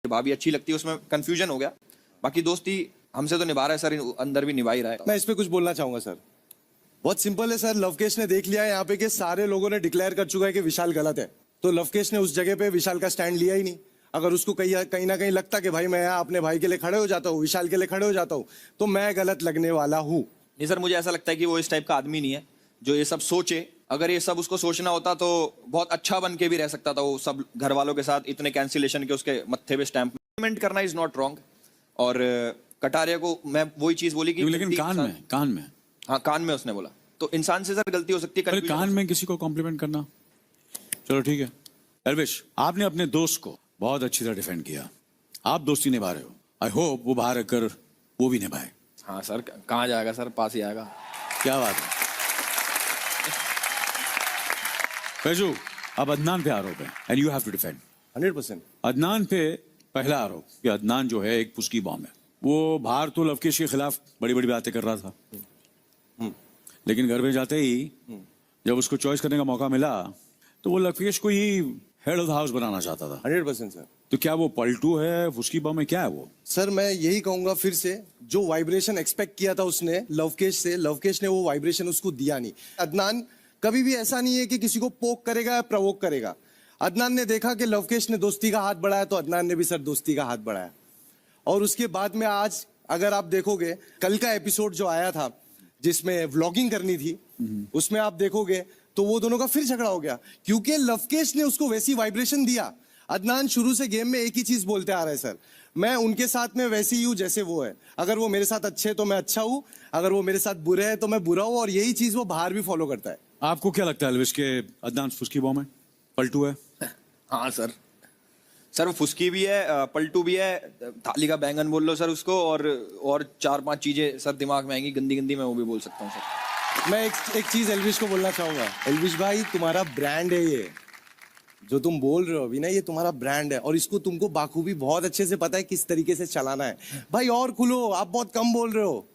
भाभी अच्छी लगती है, उसमें कंफ्यूजन हो गया। बाकी दोस्ती हमसे तो निभा रहा है सर, अंदर भी निभा ही रहा है। मैं इस पे कुछ बोलना चाहूंगा सर। बहुत सिंपल है सर, लवकेश ने देख लिया है यहाँ पे कि सारे लोगों ने डिक्लेयर कर चुका है कि विशाल गलत है, तो लवकेश ने उस जगह पे विशाल का स्टैंड लिया ही नहीं। अगर उसको कहीं ना कहीं लगता कि भाई मैं यहाँ अपने भाई के लिए खड़े हो जाता हूँ, विशाल के लिए खड़े हो जाता हूँ, तो मैं गलत लगने वाला हूँ। नहीं सर, मुझे ऐसा लगता है कि वो इस टाइप का आदमी नहीं है जो ये सब सोचे। अगर ये सब उसको सोचना होता तो बहुत अच्छा बन के भी रह सकता था वो सब घर वालों के साथ, इतने कैंसिलेशन के उसके मत्थे पे स्टैंप करना इज नॉट रॉन्ग। और कटारिया को मैं वही चीज बोली कि लेकिन कान में हाँ, कान में उसने बोला, तो इंसान से सर गलती हो सकती है। कान में किसी को कॉम्प्लीमेंट करना, चलो ठीक है। एल्विश, आपने अपने दोस्त को बहुत अच्छी तरह डिफेंड किया, आप दोस्ती निभा रहे हो। आई होप वो बाहर आकर वो भी निभाए। हाँ सर, कहाँ जाएगा सर, पास ही आएगा। क्या बात है। फैजू, अब अदनान पे आरोप है and you have to defend 100%। Adnan पे पहला आरोप कि अदनान जो है एक पुस्की बॉम्ब है। वो बाहर तो लवकेश के खिलाफ बड़ी बड़ी बातें कर रहा था, लेकिन घर में जाते ही जब उसको चॉइस करने का मौका मिला तो वो लवकेश को ही हेड ऑफ द हाउस बनाना चाहता था। 100% सर। तो क्या वो पलटू है, फुस्की बम है, क्या है वो? सर मैं यही कहूंगा फिर से, जो वाइब्रेशन एक्सपेक्ट किया था उसने लवकेश से, लवकेश ने वो वाइब्रेशन उसको दिया नहीं। अदनान कभी भी ऐसा नहीं है कि किसी को पोक करेगा या प्रवोक करेगा। अदनान ने देखा कि लवकेश ने दोस्ती का हाथ बढ़ाया तो अदनान ने भी सर दोस्ती का हाथ बढ़ाया। और उसके बाद में आज अगर आप देखोगे कल का एपिसोड जो आया था जिसमें व्लॉगिंग करनी थी, उसमें आप देखोगे तो वो दोनों का फिर झगड़ा हो गया क्योंकि लवकेश ने उसको वैसी वाइब्रेशन दिया। अदनान शुरू से गेम में एक ही चीज बोलते आ रहे हैं, सर मैं उनके साथ में वैसे ही हूं जैसे वो है। अगर वो मेरे साथ अच्छे तो मैं अच्छा हूं, अगर वो मेरे साथ बुरे हैं तो मैं बुरा हूं, और यही चीज वो बाहर भी फॉलो करता है। आपको क्या लगता है एल्विश के अदनान फुस्की बॉम्ब है, पलटू है? हाँ सर, सर वो फुस्की भी है, पलटू भी है, थाली का बैंगन बोल लो सर उसको, और 4-5 चीजें सर दिमाग में आएंगी गंदी गंदी, मैं वो भी बोल सकता हूँ सर। मैं एक चीज एल्विश को बोलना चाहूंगा। एल्विश भाई, तुम्हारा ब्रांड है ये जो तुम बोल रहे हो अभी ना, ये तुम्हारा ब्रांड है और इसको तुमको बाखूबी बहुत अच्छे से पता है किस तरीके से चलाना है। भाई और खुलो, आप बहुत कम बोल रहे हो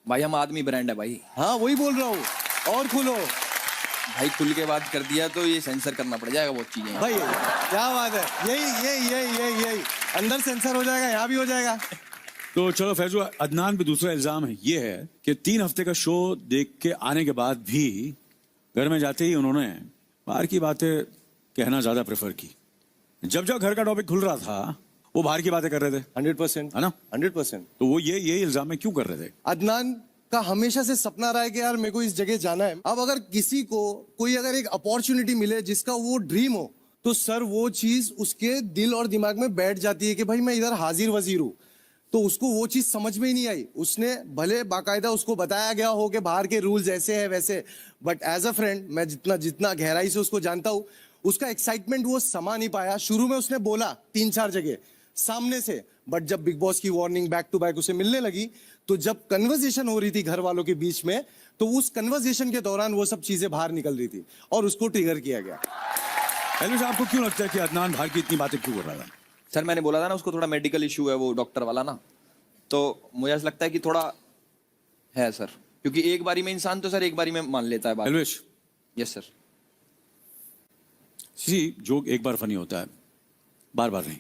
भाई, हम आदमी ब्रांड है भाई। हाँ वही बोल रहा हूँ, और खुलो भाई। खुल के बात कर दिया तो ये सेंसर करना पड़ जाएगा बहुत चीजें भाई। क्या बात है, यही अंदर सेंसर हो जाएगा, यहाँ भी हो जाएगा। तो चलो फैजू, अदनान पे दूसरा इल्जाम है ये है कि 3 हफ्ते का शो देख के आने के बाद भी घर में जाते ही उन्होंने बाहर की बातें कहना ज्यादा प्रेफर की। जब घर का टॉपिक खुल रहा था वो बाहर की बातें कर रहे थे। 100% है ना? 100%। तो वो ये इल्जाम में क्यों कर रहे थे? अदनान का हमेशा से सपना रहा है कि यार मेरे को इस जगह जाना है। अब अगर किसी को कोई अगर एक अपॉर्चुनिटी मिले जिसका वो ड्रीम हो, तो सर वो चीज उसके दिल और दिमाग में बैठ जाती है कि भाई मैं इधर हाजिर वजीर हूं। तो उसको वो चीज समझ में ही नहीं आई। उसने भले बाकायदा उसको बताया गया हो कि बाहर के रूल्स ऐसे है वैसे, बट एज अ फ्रेंड मैं जितना गहराई से उसको जानता हूं, उसका एक्साइटमेंट वो समा नहीं पाया। शुरू में उसने बोला 3-4 जगह सामने से, बट जब बिग बॉस की वार्निंग बैक टू बैक उसे मिलने लगी, तो जब कन्वर्सेशन हो रही थी घर वालों के बीच में, तो उस कन्वर्सेशन के दौरान वो सब चीजें बाहर निकल रही थी और उसको ट्रिगर किया गया। एल्विश, आपको क्यों लगता है कि अदनान बाहर की इतनी बातें क्यों कर रहा था? सर मैंने बोला था ना उसको थोड़ा मेडिकल इशू है, वो डॉक्टर वाला ना, तो मुझे ऐसा लगता है कि थोड़ा है सर, क्योंकि एक बारी में इंसान तो सर एक बारी में मान लेता है बात। Elvish, yes sir. जोक एक बार फनी होता है, बार बार नहीं।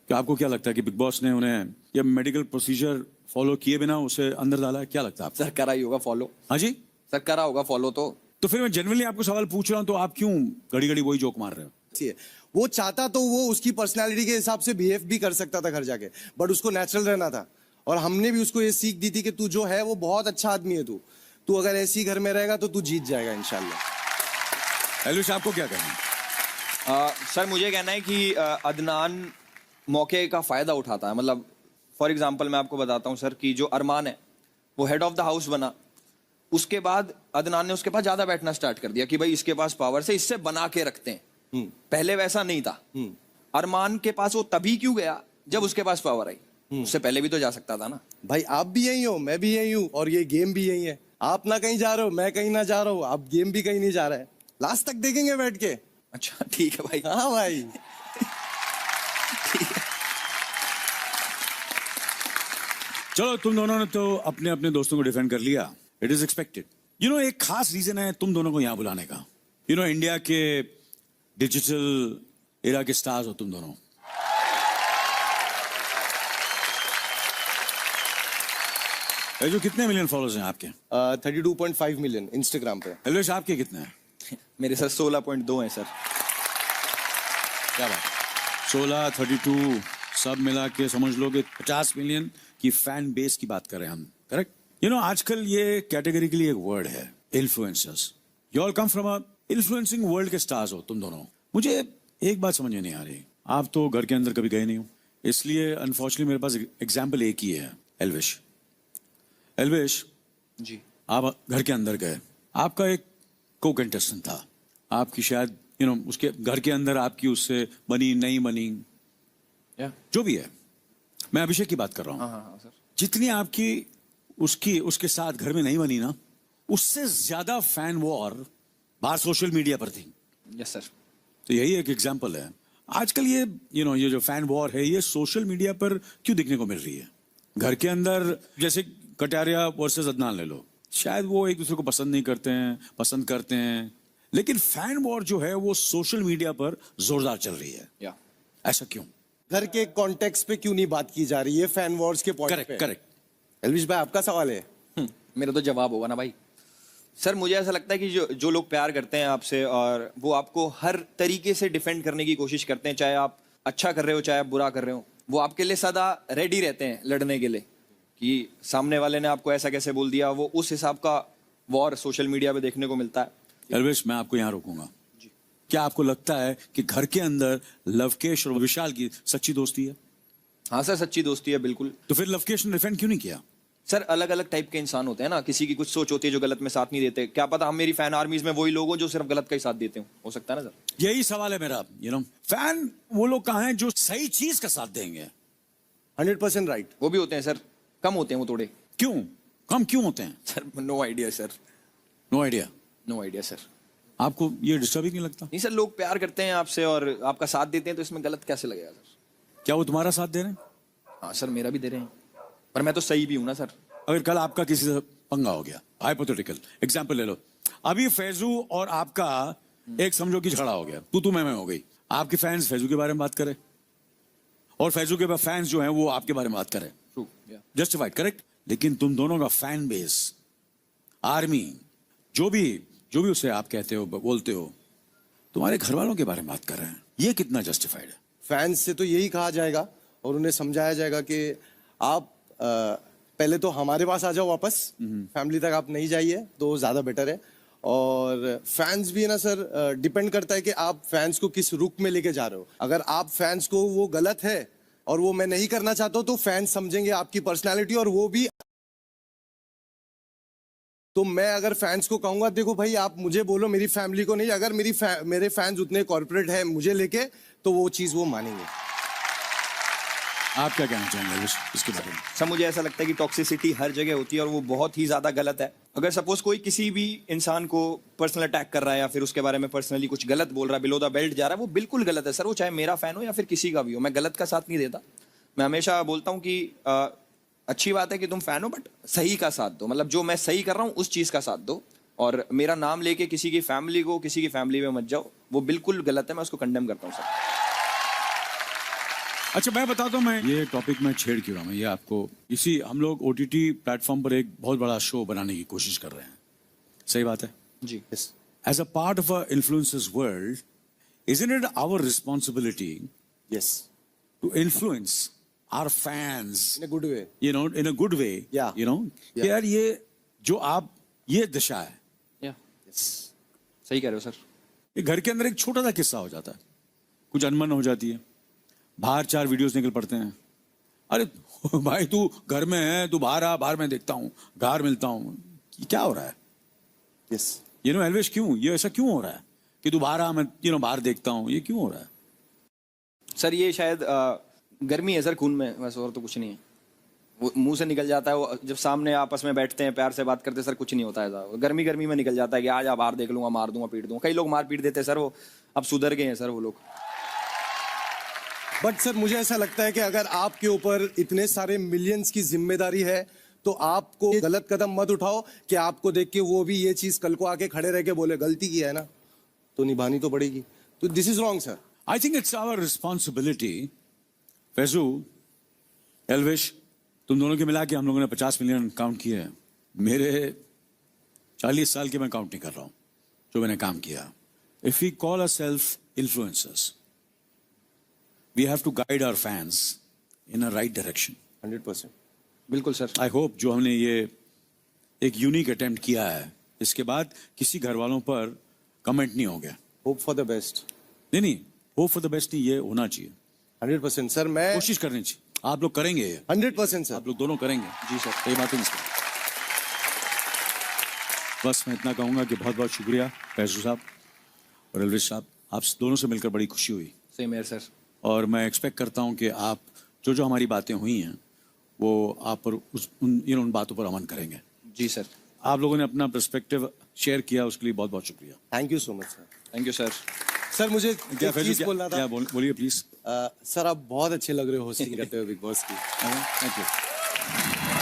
क्या आपको क्या लगता है कि बिग बॉस ने उन्हें ये मेडिकल प्रोसीजर फॉलो किए बिना उसे अंदर डाला है? क्या लगता है आपको? सर करा ही होगा फॉलो। हाँ जी, सर करा होगा फॉलो। तो फिर मैं जेन्युइनली आपको सवाल पूछ रहा हूं, तो आप क्यों घड़ी घड़ी वही जोक मार रहे हो? वो चाहता तो वो उसकी पर्सनालिटी के हिसाब से बिहेव भी कर सकता था घर जाके, बट उसको नेचुरल रहना था। और हमने भी उसको ये सीख दी थी कि तू जो है वो बहुत अच्छा आदमी है, तू अगर ऐसी घर में रहेगा तो तू जीत जाएगा इंशाल्लाह। एल्विश, आपको क्या कहना है? सर मुझे कहना है कि अदनान मौके का फायदा उठाता है। मतलब फॉर एग्जांपल मैं आपको बताता हूँ सर कि जो अरमान है वो हेड ऑफ द हाउस बना, उसके बाद अदनान ने उसके पास ज्यादा बैठना स्टार्ट कर दिया कि भाई इसके पास पावर से इससे बना के रखते हैं। पहले वैसा नहीं था। अरमान के पास वो तभी क्यों गया जब उसके पास पावर आई, उससे पहले भी तो जा सकता था ना। भाई आप भी यही हो, मैं भी यही हूँ, और ये गेम भी यही है। आप ना कहीं जा रहे हो, मैं कहीं ना जा रहा हूँ, आप गेम भी कहीं नहीं जा रहा है। लास्ट तक देखेंगे बैठ के। अच्छा ठीक है भाई। हाँ भाई। चलो, तुम दोनों ने तो अपने अपने दोस्तों को डिफेंड कर लिया, इट इज एक्सपेक्टेड। एक खास रीजन है तुम दोनों को यहाँ बुलाने का। इंडिया के डिजिटल एरा के स्टार्स हो तुम दोनों। ये जो कितने मिलियन फॉलोअर्स हैं आपके? 32.5 मिलियन इंस्टाग्राम पे। एलवेश आपके कितने हैं? मेरे सर 16.2 हैं सर। क्या बात? 16, 32 सब मिला के समझ लो कि 50 मिलियन की फैन बेस की बात कर रहे हैं हम, करेक्ट? यू नो आजकल ये कैटेगरी के लिए एक वर्ड है, influencers. You all come from a influencing world के स्टार्स हो तुम दोनों। मुझे एक बात समझ में नहीं आ रही, आप तो घर के अंदर कभी गए नहीं हो, इसलिए अनफॉर्चुनेटली मेरे पास एग्जाम्पल एक ही है, एलविश। एलविश, जी। आप घर के अंदर गए, आपका एक को कंटेस्टेंट था, आपकी शायद उसके घर के अंदर आपकी उससे बनी नहीं बनी, जो भी है, मैं अभिषेक की बात कर रहा हूँ। हाँ सर। जितनी आपकी उसके साथ घर में नहीं बनी ना, उससे ज्यादा फैन वॉर बाहर सोशल मीडिया पर थी। Yes sir. तो यही एक एग्जांपल है। आजकल ये ये जो फैन वॉर है, ये सोशल मीडिया पर क्यों दिखने को मिल रही है? घर के अंदर जैसे कटारिया वर्सेस अदनान ले लो, शायद वो एक दूसरे को पसंद नहीं करते हैं, पसंद करते हैं, लेकिन फैन वॉर जो है वो सोशल मीडिया पर जोरदार चल रही है। या ऐसा क्यों? घर के कॉन्टेक्स्ट पे क्यों नहीं बात की जा रही है फैन वॉर्स के पॉइंट पे? Correct correct. एलविश भाई आपका सवाल है। मेरा तो जवाब होगा ना भाई। सर मुझे ऐसा लगता है कि जो लोग प्यार करते हैं आपसे और वो आपको हर तरीके से डिफेंड करने की कोशिश करते हैं, चाहे आप अच्छा कर रहे हो चाहे आप बुरा कर रहे हो, वो आपके लिए सदा रेडी रहते हैं लड़ने के लिए कि सामने वाले ने आपको ऐसा कैसे बोल दिया। वो उस हिसाब का वॉर सोशल मीडिया पे देखने को मिलता है। अलवेश, मैं आपको यहाँ रोकूंगा। क्या आपको लगता है कि घर के अंदर लवकेश और विशाल की सच्ची दोस्ती है? हाँ सर, सच्ची दोस्ती है बिल्कुल। तो फिर लवकेश ने डिफेंड क्यों नहीं किया? सर अलग अलग टाइप के इंसान होते हैं ना, किसी की कुछ सोच होती है जो गलत में साथ नहीं देते। क्या पता हम मेरी फैन आर्मीज में वही लोग हो जो सिर्फ गलत का ही साथ देते हो सकता है ना सर। यही सवाल है मेरा। फैन वो लोग कहाँ हैं जो सही चीज का साथ देंगे? 100% राइट। वो भी होते हैं सर, कम होते हैं वो थोड़े। क्यों कम क्यों होते हैं? Sir no idea sir, no idea. No idea sir. आपको ये डिस्टर्बिंग नहीं लगता? नहीं सर, लोग प्यार करते हैं आपसे और आपका साथ देते हैं तो इसमें गलत कैसे लगेगा सर? क्या वो तुम्हारा साथ दे रहे हैं? हाँ सर, मेरा भी दे रहे हैं, पर मैं तो सही भी हूं ना सर। अगर कल आपका किसी से पंगा हो गया, हाइपोथेटिकल एग्जांपल ले लो, अभी फैजू और आपका एक समझो कि झगड़ा हो गया, तू मैं हो गई, आपके फैंस फैजू के बारे में बात करें और फैजू के फैंस जो हैं वो आपके बारे में बात करें, ट्रू, जस्टिफाइड, करेक्ट? लेकिन तुम दोनों का फैन बेस, आर्मी, जो भी उसे आप कहते हो बोलते हो, तुम्हारे घर वालों के बारे में बात कर रहे हैं, ये कितना जस्टिफाइड है? फैंस से तो यही कहा जाएगा और उन्हें समझाया जाएगा कि आप पहले तो हमारे पास आ जाओ वापस, फैमिली तक आप नहीं जाइए तो ज्यादा बेटर है। और फैंस भी है ना सर, डिपेंड करता है कि आप फैंस को किस रुख में लेके जा रहे हो। अगर आप फैंस को वो गलत है और वो मैं नहीं करना चाहता हूं तो फैंस समझेंगे आपकी पर्सनालिटी और वो भी। तो मैं अगर फैंस को कहूंगा देखो भाई आप मुझे बोलो, मेरी फैमिली को नहीं, अगर मेरे फैंस उतने कॉर्पोरेट है मुझे लेके, तो वो चीज वो मानेंगे। आप क्या कहना चाहेंगे इसके बारे में? सर मुझे ऐसा लगता है कि टॉक्सिसिटी हर जगह होती है और वो बहुत ही ज्यादा गलत है। अगर सपोज कोई किसी भी इंसान को पर्सनल अटैक कर रहा है या फिर उसके बारे में पर्सनली कुछ गलत बोल रहा है, बिलो द बेल्ट जा रहा है, वो बिल्कुल गलत है सर। वो चाहे मेरा फैन हो या फिर किसी का भी हो, मैं गलत का साथ नहीं देता। मैं हमेशा बोलता हूँ कि अच्छी बात है कि तुम फैन हो, बट सही का साथ दो। मतलब जो मैं सही कर रहा हूँ उस चीज का साथ दो, और मेरा नाम लेके किसी की फैमिली में मत जाओ, वो बिल्कुल गलत है। मैं उसको कंडेम करता हूँ सर। अच्छा मैं बताता हूँ, मैं ये टॉपिक में छेड़ क्यों रहा हूँ, ये आपको इसी हम लोग OTT प्लेटफॉर्म पर एक बहुत बड़ा शो बनाने की कोशिश कर रहे हैं, सही बात है जी। As a part of a influencers world, isn't it our responsibility yes, to influence our fans in good way. in a good way? Yeah. कि यार ये जो आप ये दशा है, या सही कह रहे हो सर। ये घर के अंदर एक छोटा सा किस्सा हो जाता है, कुछ अनबन हो जाती है, बाहर 4 वीडियोस निकल पड़ते हैं, अरे भाई तू घर में है, तू बाहर आ, बाहर मैं देखता हूँ, घर मिलता हूँ, क्या हो रहा है? यस, एलवेश क्यों ये ऐसा क्यों हो रहा है कि तू बाहर आ, मैं बाहर देखता हूँ, ये क्यों हो रहा है? सर ये शायद गर्मी है सर खून में, बस और तो कुछ नहीं है। वो मुंह से निकल जाता है, वो जब सामने आपस में बैठते हैं प्यार से बात करते हैं सर, कुछ नहीं होता है। गर्मी में निकल जाता है कि आज आप बाहर देख लूंगा, मार दूंगा, पीट दूंगा। कई लोग मार पीट देते हैं सर, वो अब सुधर गए हैं सर वो लोग। बट सर मुझे ऐसा लगता है कि अगर आपके ऊपर इतने सारे मिलियंस की जिम्मेदारी है तो आपको गलत कदम मत उठाओ कि आपको देख के वो भी ये चीज कल को आके खड़े रह के बोले गलती की है ना, तो निभानी तो पड़ेगी। तो this is wrong sir. I think it's our responsibility, Faizu, Elvish, तुम दोनों के मिला के हम लोगों ने 50 मिलियन काउंट किए हैं। मेरे 40 साल के मैं काउंट नहीं कर रहा हूँ जो मैंने काम किया। If we call ourselves influencers, we have to guide our fans in a right direction. 100%। बिल्कुल सर। आई होप जो हमने ये एक यूनिक अटेम्प्ट किया है, इसके बाद किसी घर वालों पर कमेंट नहीं हो गया। Hope for the best. नहीं, होप फॉर द बेस्ट नहीं, ये होना चाहिए, 100% सर। मैं कोशिश करनी चाहिए। आप लोग करेंगे ये, 100% सर। आप लोग दोनों करेंगे। जी सर। ये बात नहीं। बस मैं इतना कहूंगा कि बहुत बहुत शुक्रिया फैजू साहब और अलविश साहब, आप दोनों से मिलकर बड़ी खुशी हुई। Same here sir. और मैं एक्सपेक्ट करता हूं कि आप जो हमारी बातें हुई हैं वो आप पर उन बातों पर अमल करेंगे। जी सर। आप लोगों ने अपना पर्सपेक्टिव शेयर किया, उसके लिए बहुत बहुत शुक्रिया। Thank you so much sir. Thank you sir. Sir मुझे क्या एक फैजू चीज बोलना था। बोलिए प्लीज। सर आप बहुत अच्छे लग रहे हो होस्टिंग करते हुए बिग बॉस की। Thank you.